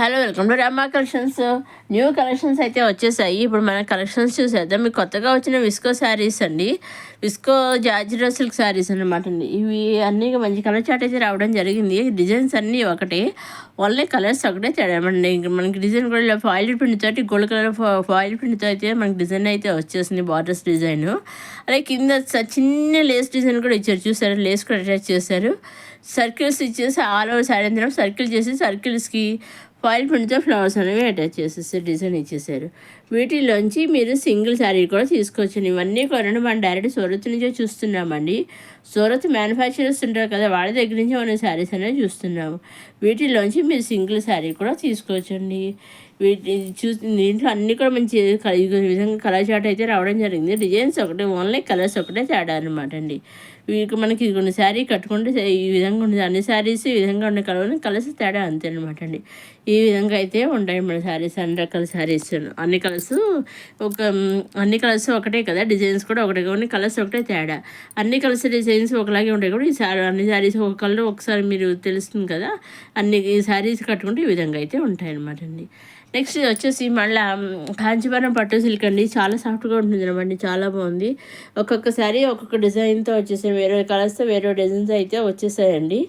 Hello, welcome to Rama collections. New collections అయితే వచ్చేసాయి. ఇప్పుడు మన కలెక్షన్స్ చూసేద్దాం. మీకు కొత్తగా వచ్చిన విస్కో శారీస్ అండి, విస్కో జార్జెట్ సిల్క్ శారీస్ అనమాట అండి. ఇవి అన్నీ మంచి కలర్ చాట్ అయితే రావడం జరిగింది. డిజైన్స్ అన్నీ ఒకటే, ఓన్లీ కలర్స్ ఒకటే తేడామండి. ఇంక మనకి డిజైన్ కూడా ఫాయిల్ ప్రింట్ తోటి గోల్డ్ కలర్ ఫాయిల్ ప్రింట్తో అయితే మనకి డిజైన్ అయితే వచ్చేసింది, బార్డర్స్ డిజైన్. అలాగే కింద చిన్న లేస్ డిజైన్ కూడా ఇచ్చారు, చూసారు, లేస్ కూడా అటాచ్ చేశారు. సర్కిల్స్ ఇచ్చేసి ఆల్ ఓవర్ శారీ అంతా సర్కిల్ చేసి సర్కిల్స్కి ఫాయిల్ ప్రింట్తో ఫ్లవర్స్ అనేవి అటాచ్ చేసేసి డిజైన్ ఇచ్చేసారు. వీటిలోంచి మీరు సింగిల్ శారీ కూడా తీసుకోవచ్చు. ఇవన్నీ కొనడం మనం డైరెక్ట్ సూరత్ నుంచే చూస్తున్నామండి. సూరత్ మ్యానుఫ్యాక్చరర్స్ ఉంటారు కదా, వాళ్ళ దగ్గర నుంచి మనం శారీస్ అనేవి చూస్తున్నాము. వీటిలోంచి మీరు సింగిల్ శారీ కూడా తీసుకోవచ్చండి. దీంట్లో అన్నీ కూడా మంచి ఈ విధంగా కలర్ చాట్ అయితే రావడం జరిగింది. డిజైన్స్ ఒకటే, ఓన్లీ కలర్స్ ఒకటే తేడా అనమాట అండి. మనకి కొన్ని శారీ కట్టుకుంటే ఈ విధంగా ఉంటుంది, అన్ని శారీస్ ఈ విధంగా ఉండే కలర్స్ తేడా అంతే అనమాట అండి. ఈ విధంగా అయితే ఉంటాయి మన శారీస్, అన్ని రకాల శారీస్. అన్ని కలర్స్ ఒకటే కదా, డిజైన్స్ కూడా ఒకటే, కొన్ని కలర్స్ ఒకటే తేడా. అన్ని కలర్స్ డిజైన్స్ ఒకలాగే ఉంటాయి కూడా, అన్ని శారీస్ ఒక కలర్ ఒకసారి మీరు తెలుస్తుంది కదా. అన్ని శారీస్ కట్టుకుంటే ఈ విధంగా అయితే ఉంటాయి అనమాట అండి. నెక్స్ట్ వచ్చేసి మళ్ళీ కాంచీపురం పట్టు సిల్క్ అండి. చాలా సాఫ్ట్గా ఉంటుంది అనమాట, చాలా బాగుంది. ఒక్కొక్క శారీ ఒక్కొక్క డిజైన్తో వచ్చేసాయి, వేరే కలర్స్తో వేరే డిజైన్స్ అయితే వచ్చేసాయండి.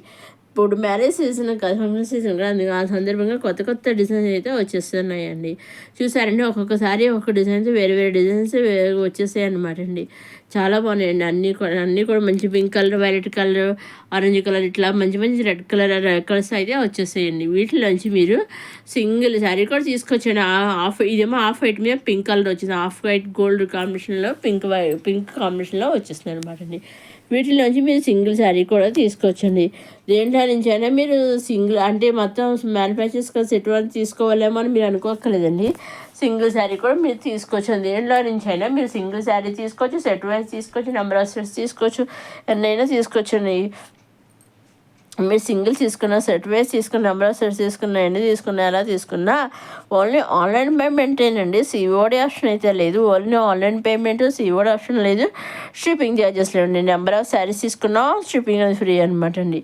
ఇప్పుడు మ్యారేజ్ సీజన్ కదా, ఫంక్షన్ సీజన్ కదా, అందుకు ఆ సందర్భంగా కొత్త కొత్త డిజైన్స్ అయితే వచ్చేస్తున్నాయండి. చూసారండి, ఒక్కొక్కసారి ఒక్కొక్క డిజైన్స్ వేరే వేరే డిజైన్స్ వచ్చేసాయి అనమాట అండి. చాలా బాగున్నాయండి. అన్నీ కూడా మంచి pink colour, violet colour, orange colour, ఇట్లా మంచి మంచి రెడ్ కలర్స్ అయితే వచ్చేసాయండి. వీటిలోంచి మీరు సింగిల్ శారీ కూడా తీసుకొచ్చండి. ఇదేమో హాఫ్ వైట్ మీద పింక్ కలర్ వచ్చింది, హాఫ్ వైట్ గోల్డ్ కాంబినేషన్లో పింక్ కాంబినేషన్లో వచ్చేస్తుంది అనమాట అండి. వీటిలోంచి మీరు సింగిల్ శారీ కూడా తీసుకోవచ్చండి. దేంట్లో నుంచి అయినా మీరు సింగిల్ అంటే మొత్తం మ్యానుఫ్యాక్చర్స్ కదా సెట్ వన్ తీసుకోవాలేమో అని మీరు అనుకోక్కర్లేదండి. సింగిల్ శారీ కూడా మీరు తీసుకోవచ్చు. దేంట్లో నుంచి అయినా మీరు సింగిల్ శారీ తీసుకోవచ్చు, సెట్ వైజ్ తీసుకోవచ్చు, నెంబర్ ఆఫ్ సెట్స్ తీసుకోవచ్చు, ఎన్నైనా తీసుకోవచ్చండి. మీరు సింగిల్ తీసుకున్న, సెట్ వైజ్ తీసుకున్న, నెంబర్ ఆఫ్ సెట్స్ తీసుకున్న, ఎన్ని తీసుకున్నా, ఎలా తీసుకున్నా ఓన్లీ ఆన్లైన్ పేమెంటేనండి. సిఓడి ఆప్షన్ అయితే లేదు. Only online payment, COD option లేదు, షిప్పింగ్ ఛార్జెస్ లేవండి. నెంబర్ ఆఫ్ శారీస్ తీసుకున్నా షిప్పింగ్ అనేది ఫ్రీ అనమాట అండి.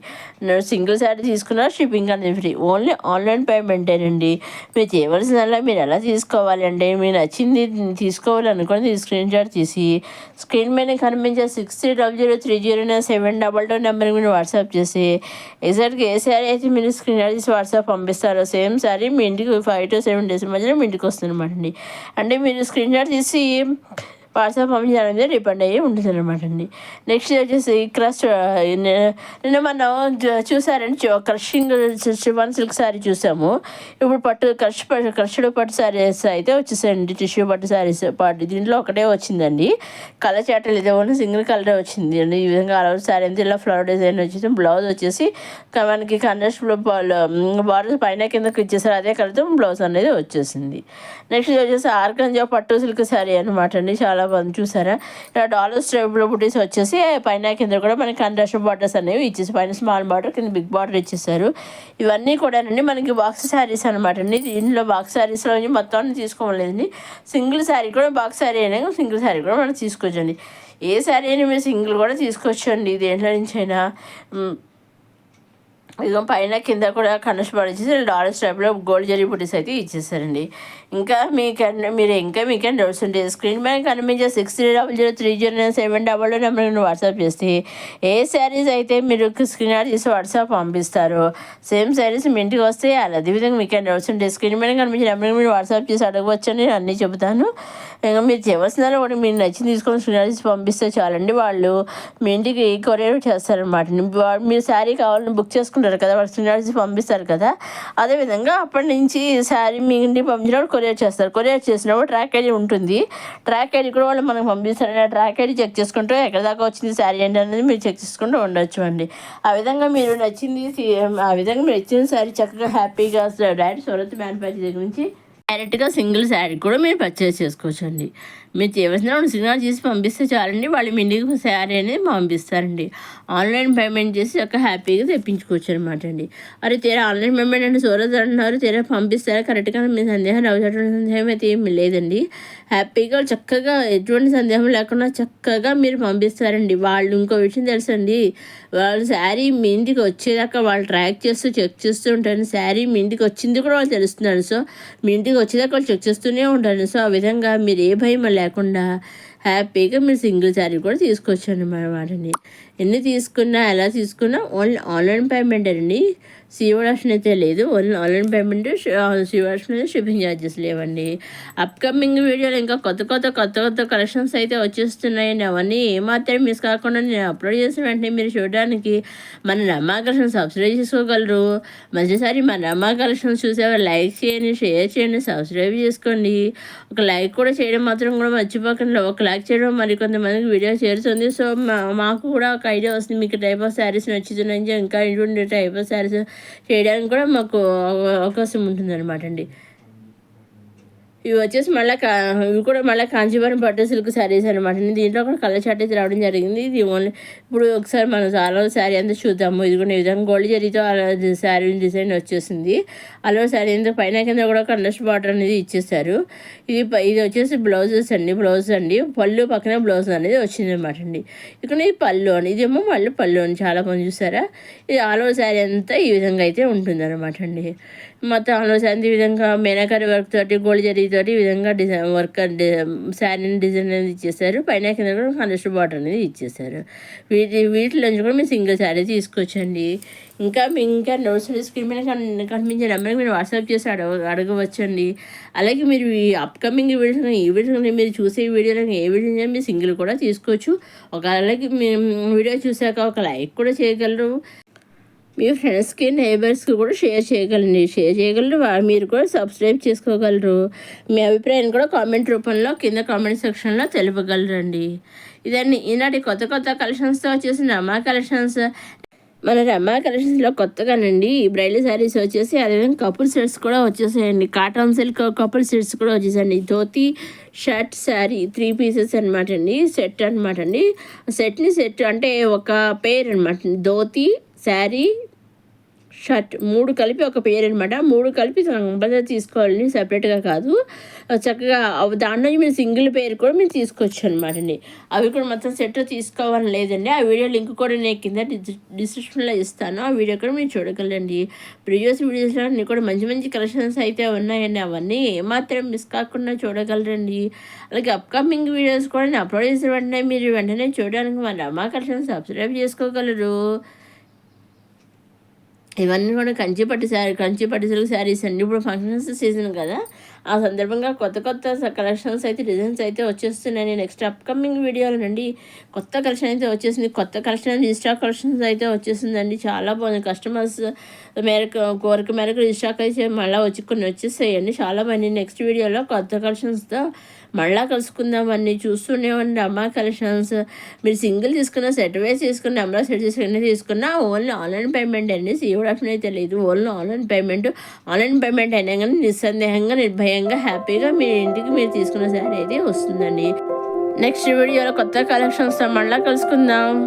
సింగిల్ శారీ తీసుకున్నా షిప్పింగ్ అనేది ఫ్రీ, ఓన్లీ ఆన్లైన్ పేమెంటేనండి. మీరు చేయవలసిందల్లా మీరు ఎలా తీసుకోవాలి అంటే, మీరు నచ్చింది తీసుకోవాలనుకోండి స్క్రీన్ షాట్ తీసి స్క్రీన్ మీద కనిపించే 6300309722 నెంబర్కి మీరు వాట్సాప్ చేసి ఎగ్జాక్ట్గా ఏ శారీ అయితే మీరు స్క్రీన్ షాట్ తీసి వాట్సాప్ పంపిస్తారో సేమ్ శారీ మీ ఇంటికి 5 to 7 days మధ్యలో మీ ఇంటికి వస్తుంది అనమాట అండి. అంటే మీరు స్క్రీన్ షాట్ తీసి వాట్సాప్ పంపించడం మీద డిపెండ్ అయ్యి ఉంటుంది అనమాట అండి. నెక్స్ట్ వచ్చేసి క్రష్, నిన్న మనం చూసారండి క్రషింగ్ షిఫాన్ సిల్క్ శారీ చూసాము. ఇప్పుడు క్రష్డ్ పట్టు శారీస్ అయితే వచ్చేసాయండి, టిష్యూ పట్టు శారీస్. దీంట్లో ఒకటే వచ్చిందండి, కలర్ చాటలు ఇదే ఓన్లీ సింగిల్ కలరే వచ్చింది అండి. ఈ విధంగా అలౌట్ శారీ అంతా ఇలా ఫ్లవర్ డిజైన్ వచ్చేసి, బ్లౌజ్ వచ్చేసి మనకి కండస్ బార్డర్ పైన కిందకి ఇచ్చేసారు, అదే కలర్తో బ్లౌజ్ అనేది వచ్చేసింది. నెక్స్ట్ వచ్చేసి ఆర్గంజా పట్టు సిల్క్ శారీ అనమాట అండి. చాలా బాగుంది, చూసారా. ఇలా డాలర్ స్టైప్ బుటీస్ వచ్చేసి పైన కింద కూడా మనకి కండస్ బార్డర్స్ అనేవి ఇచ్చేసి, పైన స్మాల్ బార్డర్ కింద బిగ్ బార్డర్ ఇచ్చేసారు. ఇవన్నీ కూడానండి మనకి బాక్స్ శారీస్ అనమాట అండి. దీంట్లో బాక్స్ శారీస్లో మొత్తం తీసుకోవాలండి. సింగిల్ శారీ కూడా బాక్స్ శారీ అయినా సింగిల్ శారీ కూడా మనం తీసుకోవచ్చండి. ఏ శారీ అయినా మీరు సింగిల్ కూడా తీసుకోవచ్చండి, దేంట్లో నుంచి అయినా. ఇదిగో పైన కింద కూడా కనెక్ట్ పడిచేసి డాలర్ స్టైప్లో గోల్డ్ జరీ బుటీస్ అయితే ఇచ్చేసారండి. ఇంకా మీకేం డౌట్స్ ఉంటే స్క్రీన్ మీద కనిపించే 6300309722 నెంబర్కి వాట్సాప్ చేస్తే ఏ శారీస్ అయితే మీరు స్క్రీన్ షాట్ చేసి వాట్సాప్ పంపిస్తారో సేమ్ శారీస్ మీ ఇంటికి వస్తే అదేవిధంగా మీకేం డౌట్స్ ఉంటే స్క్రీన్ మీద కనిపించే నెంబర్కి మీరు వాట్సాప్ చేసి అడగవచ్చని నేను అన్నీ చెబుతాను. ఇంకా మీరు చేయవలసిన ఒకటి మీరు నచ్చింది తీసుకొని స్క్రీన్ షాట్ చేసి పంపిస్తే చాలండి, వాళ్ళు మీ ఇంటికి కొరియర్ చేస్తారనమాట. మీరు శారీ కావాలని బుక్ చేసుకుంటారు కదా, వాళ్ళు స్క్రీన్ షాట్ చేసి పంపిస్తారు కదా, అదేవిధంగా అప్పటి నుంచి శారీ మీ ఇంటికి పంపించినప్పుడు కొరియర్ చేస్తారు. కొరియర్ చేసినప్పుడు ట్రాక్ ఐడి ఉంటుంది, ట్రాక్ ఐడి కూడా వాళ్ళు మనకు పంపిస్తారు. ఆ ట్రాక్ ఐడి చెక్ చేసుకుంటూ ఎక్కడ దాకా వచ్చింది శారీ ఏంటి అనేది మీరు చెక్ చేసుకుంటూ ఉండొచ్చు అండి. ఆ విధంగా మీరు నచ్చిన శారీ చక్కగా హ్యాపీగా డైరెక్ట్ సూరత్ మ్యానుఫ్యాక్చర్ దగ్గర నుంచి డైరెక్ట్గా సింగిల్ శారీ కూడా మీరు పర్చేస్ చేసుకోవచ్చు అండి. మీరు చేయవలసిన 2 సిగ్నల్ చేసి పంపిస్తే చాలండి, వాళ్ళు మీ ఇంటికి శారీ అనేది పంపిస్తారండి. ఆన్లైన్ పేమెంట్ చేసి హ్యాపీగా తెప్పించుకోవచ్చు అనమాట అండి. అరే తీరా ఆన్లైన్ పేమెంట్ అంటే సూరజ్ అంటున్నారు, తీరా పంపిస్తారా కరెక్ట్గా మీ సందేహం అటువంటి సందేహం అయితే ఏమి లేదండి. హ్యాపీగా చక్కగా ఎటువంటి సందేహం లేకుండా చక్కగా మీరు పంపిస్తారండి. వాళ్ళు ఇంకో విషయం తెలుసండి, వాళ్ళు శారీ మీ ఇంటికి వచ్చేదాకా వాళ్ళు ట్రాక్ చేస్తూ చెక్ చేస్తూ ఉంటారు. శారీ మీ ఇంటికి వచ్చింది కూడా వాళ్ళు తెలుస్తున్నారు. సో మీ ఇంటికి వచ్చేదాకా వాళ్ళు చెక్ చేస్తూనే ఉంటారు. సో ఆ విధంగా మీరు ఏ భయం లేకుండా హ్యాపీగా మీరు సింగిల్ శారీ కూడా తీసుకోవచ్చు అన్నమాట అండి. ఎన్ని తీసుకున్నా ఎలా తీసుకున్నా ఓన్లీ ఆన్లైన్ పేమెంట్ అండి, సీఓడి ఆప్షన్ అయితే లేదు. Only online payment, COD option అయితే షిప్పింగ్ ఛార్జెస్ లేవండి. అప్కమింగ్ వీడియోలు ఇంకా కొత్త కలెక్షన్స్ అయితే వచ్చేస్తున్నాయండి. అవన్నీ ఏమాత్రం మిస్ కాకుండా నేను అప్లోడ్ చేసిన వెంటనే మీరు చూడడానికి మన రమా కలెక్షన్ సబ్స్క్రైబ్ చేసుకోగలరు. మంచిసారి మన రమా కలెక్షన్స్ చూసేవారు లైక్ చేయండి, షేర్ చేయండి, సబ్స్క్రైబ్ చేసుకోండి. ఒక లైక్ కూడా చేయడం మాత్రం కూడా మర్చిపోకండి. ఒక లైక్ చేయడం మరి కొంతమందికి వీడియో చేరుతుంది. సో మాకు కూడా ఒక ఐడియా వస్తుంది, మీకు టైప్ ఆఫ్ శారీస్ నచ్చుతున్నాయి, ఇంకా ఇటువంటి టైప్ ఆఫ్ శారీస్ చేయడానికి కూడా మాకు అవకాశం ఉంటుందన్నమాట అండి. ఇవి వచ్చేసి ఇవి కూడా మళ్ళీ కాంచీపురం పట్టు సిల్క్ శారీస్ అనమాట. దీంట్లో కూడా కలర్ చార్ట్ అయితే రావడం జరిగింది. ఇది ఓన్లీ ఇప్పుడు ఒకసారి మనం చాలా శారీ అంతా చూద్దాము. ఇది కూడా ఈ విధంగా గోల్డ్ జరీతో శారీ డిజైన్ వచ్చేసింది. అలా శారీ అంతా పైన కింద కూడా కండస్ట్ బార్డర్ అనేది ఇచ్చేసారు. ఇది వచ్చేసి బ్లౌజెస్ అండి, పళ్ళు పక్కన బ్లౌజ్ అనేది వచ్చింది అనమాట అండి. ఇక్కడ ఇది పళ్ళు అని, ఇదేమో మళ్ళీ పళ్ళు అని చాలా మంది చూసారా. ఇది ఆల్ ఓవర్ శారీ అంతా ఈ విధంగా అయితే ఉంటుంది అనమాట అండి. మొత్తం ఆల్ ఓవర్ శారీ ఈ విధంగా మేనాకరి వర్క్ తోటి గోల్డ్ జరీ తోటి ఈ విధంగా డిజైన్ వర్క్ శారీని డిజైన్ అనేది ఇచ్చేసారు. పైన కింద కూడా కండస్ట్ బార్డర్ అనేది ఇచ్చేసారు. వీటిలోంచి కూడా మీరు సింగిల్ శారీ తీసుకోవచ్చండి. ఇంకా నోట్స్ స్క్రీన్ మీద కనిపించే నెంబర్కి మీరు వాట్సాప్ చేసి అడగవచ్చండి. అలాగే మీరు ఈ అప్కమింగ్ వీడియోస్ మీరు చూసే వీడియోలో ఏ వీడియో మీరు సింగిల్ కూడా తీసుకోవచ్చు. అలాగే వీడియో చూసాక ఒక లైక్ కూడా చేయగలరు. మీ ఫ్రెండ్స్కి నైబర్స్కి కూడా షేర్ చేయగలరు. మీరు కూడా సబ్స్క్రైబ్ చేసుకోగలరు. మీ అభిప్రాయాన్ని కూడా కామెంట్ రూపంలో కింద కామెంట్ సెక్షన్లో తెలుపగలరండి. ఇదండి ఈనాటి కొత్త కలెక్షన్స్తో వచ్చేసి రమా కలెక్షన్స్. మన రమా కలెక్షన్స్లో కొత్తగానండి ఈ బ్రైడల్ శారీస్ వచ్చేసి అదేవిధంగా కపుల్ సెట్స్ కూడా వచ్చేసాయండి. కాటన్ సిల్క్ కపుల్ సెట్స్ కూడా వచ్చేసాయండి. ధోతి షర్ట్ శారీ 3 పీసెస్ అనమాట అండి, సెట్ అనమాట అండి. సెట్ అంటే ఒక పేర్ అనమాట, ధోతి శారీ షర్ట్ 3 కలిపి ఒక పేరు అనమాట. 3 కలిపి కంపల్సరీ తీసుకోవాలండి, సపరేట్గా కాదు. చక్కగా దాంట్లో మీరు సింగిల్ పేరు కూడా మీరు తీసుకోవచ్చు అనమాట అండి. అవి కూడా మొత్తం సెట్ తీసుకోవాలని లేదండి. ఆ వీడియో లింక్ కూడా నేను కింద డిస్క్రిప్షన్లో ఇస్తాను. ఆ వీడియో కూడా మీరు చూడగలండి. వీడియోస్లో అన్నీ కూడా మంచి కలెక్షన్స్ అయితే ఉన్నాయండి. అవన్నీ ఏమాత్రం మిస్ కాకుండా చూడగలరండి. అలాగే అప్కమింగ్ వీడియోస్ కూడా నేను అప్లోడ్ చేసిన వెంటనే చూడడానికి మన రమా కలెక్షన్ సబ్స్క్రైబ్ చేసుకోగలరు. ఇవన్నీ కూడా కంచిపట్టు సిల్క్ శారీస్ అండి. ఇప్పుడు ఫంక్షన్స్ సీజన్ కదా, ఆ సందర్భంగా కొత్త కలెక్షన్స్ అయితే డిజైన్స్ అయితే వచ్చేస్తున్నాయి. నెక్స్ట్ అప్కమింగ్ వీడియోలో నుండి కొత్త కలెక్షన్ అయితే వచ్చేసింది. కొత్త కలెక్షన్ రీస్టాక్ కలెక్షన్స్ అయితే వచ్చేసిందండి. చాలా బాగుంది. కస్టమర్స్ కోరిక మేరకు రీస్టాక్ అయితే మళ్ళీ కొన్ని వచ్చేసాయండి. చాలా బాగుంది. నెక్స్ట్ వీడియోలో కొత్త కలెక్షన్స్తో మళ్ళీ కలుసుకుందామని చూస్తూనే ఉండి అమ్మా కలెక్షన్స్. మీరు సింగిల్ తీసుకున్న, సెట్ వైజ్ తీసుకున్న, నెంబర్ సెట్ చేసుకుని తీసుకున్న ఓన్లీ ఆన్లైన్ పేమెంట్ అండి. సీఓడి ఆప్షన్ అయితే లేదు. ఓన్లీ ఆన్లైన్ పేమెంట్ అయినా కానీ నిస్సందేహంగా నిర్భయంగా హ్యాపీగా మీ ఇంటికి మీరు తీసుకున్న శారీ అయితే వస్తుందండి. నెక్స్ట్ వీడియోలో కొత్త కలెక్షన్స్తో మళ్ళీ కలుసుకుందాం.